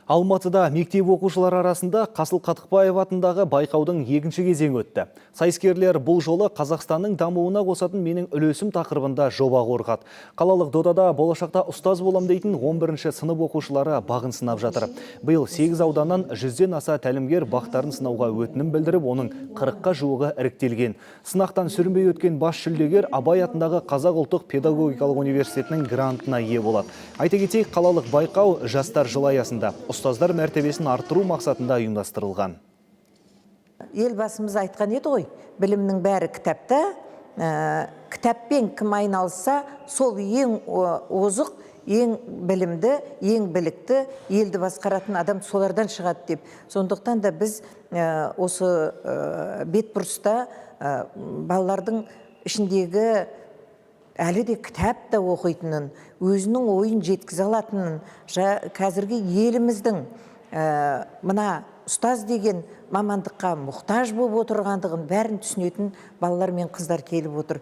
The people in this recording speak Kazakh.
Алматыда мектеп оқушылары арасында Қасыл Қатықбаев атындағы байқаудың екінші кезеңі өтті. Сайыскерлер бұл жолы Қазақстанның дамуына қосатын менің үлесім тақырыбында жоба қорғады. Қалалық додада болашақта ұстаз болам дейтін 11-ші сынып оқушылары бағын сынап жатыр. Биыл 8 ауданнан 100-ден аса тәлімгер бақтарын сынауға өтінім білдіріп, оның 40-қа жуығы іріктелген. Сынақтан сүрінбей өткен бас жүлдегер Абай атындағы Қазақ ұлттық педагогикалық университетінің грантына ие болады. Айта кетейік, қалалық байқау жастар жылы аясында ұстаздар мәртебесін арттыру мақсатында ұйымдастырылған. Елбасымыз айтқан еді ғой, білімнің бәрі кітапта, кітаппен кім айналысса, сол ең озық, ең білімді, ең білікті, елді басқаратын адам солардан шығады деп. Сондықтан да біз осы бетбұрыста балалардың ішіндегі әлі де кітап та оқитынын, өзінің ойын жеткізе алатынын, қазіргі еліміздің мына ұстаз деген мамандыққа мұқтаж болып отырғандығын бәрін түсінетін балалар мен қыздар келіп отыр.